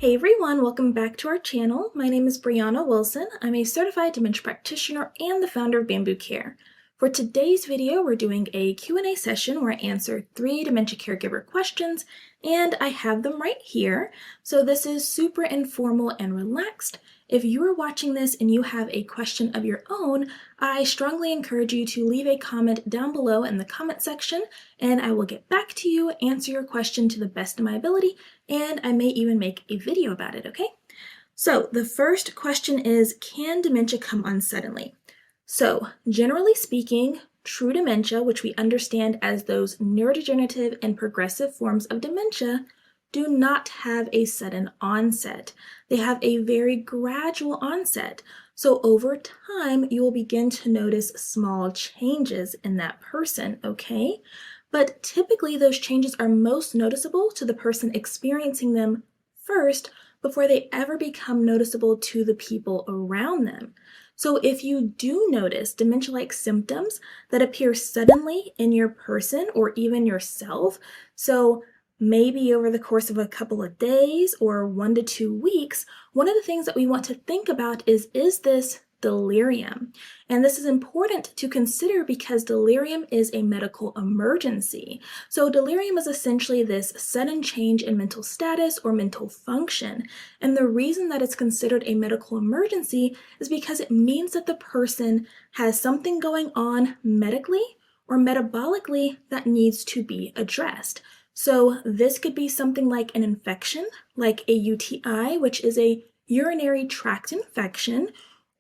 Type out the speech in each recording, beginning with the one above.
Hey everyone, welcome back to our channel. My name is Brianna Wilson. I'm a certified dementia practitioner and the founder of Bambu Care. For today's video, we're doing a Q&A session where I answer 3 dementia caregiver questions, and I have them right here. So this is super informal and relaxed. If you are watching this and you have a question of your own, I strongly encourage you to leave a comment down below in the comment section, and I will get back to you, answer your question to the best of my ability, and I may even make a video about it, okay? So the first question is, can dementia come on suddenly? So generally speaking, true dementia, which we understand as those neurodegenerative and progressive forms of dementia, do not have a sudden onset. They have a very gradual onset. So over time, you will begin to notice small changes in that person, okay? But typically those changes are most noticeable to the person experiencing them first before they ever become noticeable to the people around them. So if you do notice dementia-like symptoms that appear suddenly in your person or even yourself, so maybe over the course of a couple of days or 1 to 2 weeks, one of the things that we want to think about is this delirium? And this is important to consider because delirium is a medical emergency. So delirium is essentially this sudden change in mental status or mental function. And the reason that it's considered a medical emergency is because it means that the person has something going on medically or metabolically that needs to be addressed. So this could be something like an infection, like a UTI, which is a urinary tract infection,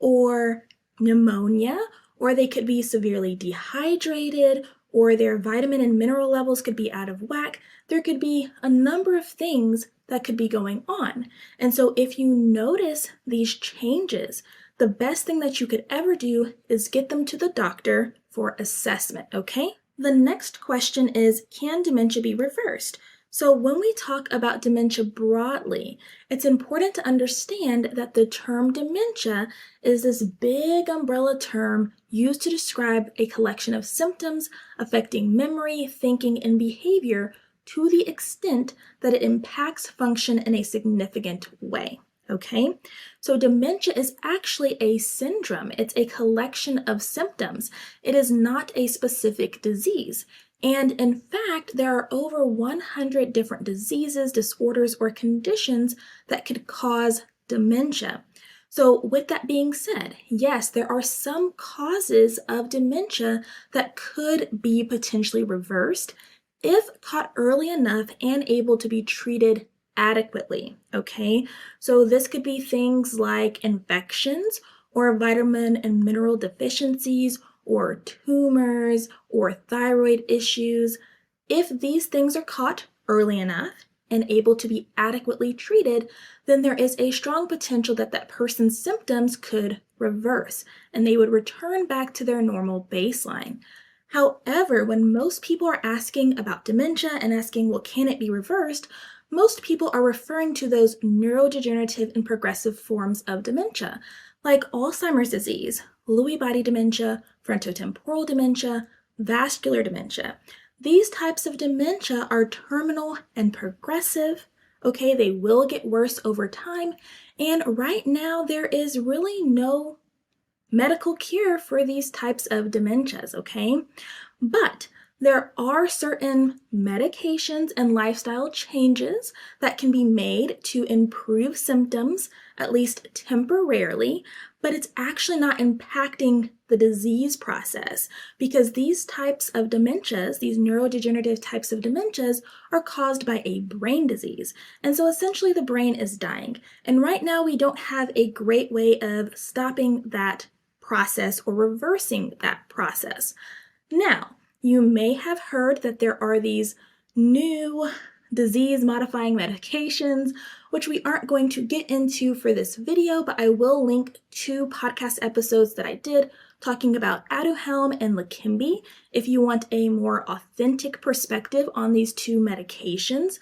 or pneumonia, or they could be severely dehydrated, or their vitamin and mineral levels could be out of whack. There could be a number of things that could be going on. And so if you notice these changes, the best thing that you could ever do is get them to the doctor for assessment, okay? The next question is, can dementia be reversed? So when we talk about dementia broadly, it's important to understand that the term dementia is this big umbrella term used to describe a collection of symptoms affecting memory, thinking, and behavior to the extent that it impacts function in a significant way. Okay, so dementia is actually a syndrome. It's a collection of symptoms. It is not a specific disease. And in fact, there are over 100 different diseases, disorders, or conditions that could cause dementia. So with that being said, yes, there are some causes of dementia that could be potentially reversed if caught early enough and able to be treated adequately, okay? So this could be things like infections or vitamin and mineral deficiencies or tumors or thyroid issues. If these things are caught early enough and able to be adequately treated, then there is a strong potential that that person's symptoms could reverse and they would return back to their normal baseline. However, when most people are asking about dementia and asking, well, can it be reversed? Most people are referring to those neurodegenerative and progressive forms of dementia, like Alzheimer's disease, Lewy body dementia, frontotemporal dementia, vascular dementia. These types of dementia are terminal and progressive. Okay, they will get worse over time. And right now, there is really no medical cure for these types of dementias, okay? But there are certain medications and lifestyle changes that can be made to improve symptoms, at least temporarily, but it's actually not impacting the disease process because these types of dementias, these neurodegenerative types of dementias, are caused by a brain disease. And so essentially the brain is dying. And right now we don't have a great way of stopping that process or reversing that process. Now, you may have heard that there are these new disease-modifying medications, which we aren't going to get into for this video, but I will link 2 podcast episodes that I did talking about Aduhelm and Leqembi if you want a more authentic perspective on these 2 medications,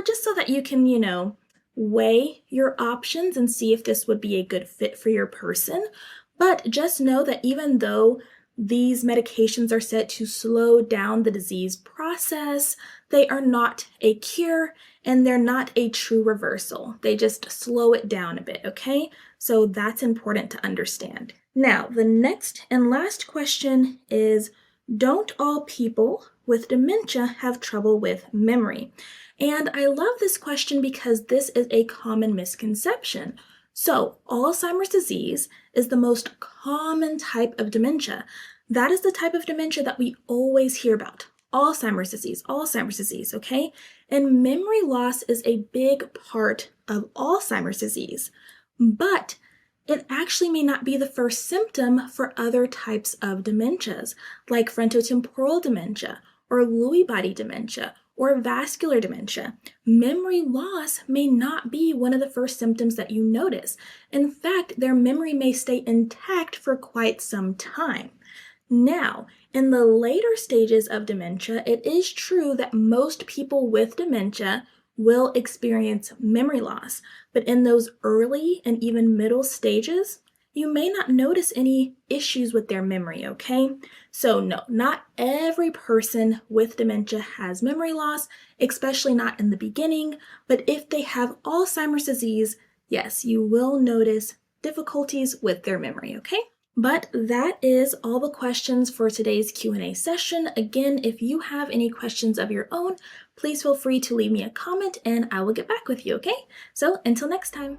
just so that you can, weigh your options and see if this would be a good fit for your person. But just know that even though these medications are said to slow down the disease process. They are not a cure, and they're not a true reversal. They just slow it down a bit, okay? So that's important to understand. Now, the next and last question is, don't all people with dementia have trouble with memory? And I love this question because this is a common misconception. So, Alzheimer's disease is the most common type of dementia. That is the type of dementia that we always hear about. Alzheimer's disease, okay? And memory loss is a big part of Alzheimer's disease. But it actually may not be the first symptom for other types of dementias, like frontotemporal dementia, or Lewy body dementia, or vascular dementia. Memory loss may not be one of the first symptoms that you notice. In fact, their memory may stay intact for quite some time. Now, in the later stages of dementia, it is true that most people with dementia will experience memory loss, but in those early and even middle stages, you may not notice any issues with their memory, okay? So no, not every person with dementia has memory loss, especially not in the beginning, but if they have Alzheimer's disease, yes, you will notice difficulties with their memory, okay? But that is all the questions for today's Q&A session. Again, if you have any questions of your own, please feel free to leave me a comment and I will get back with you, okay? So until next time.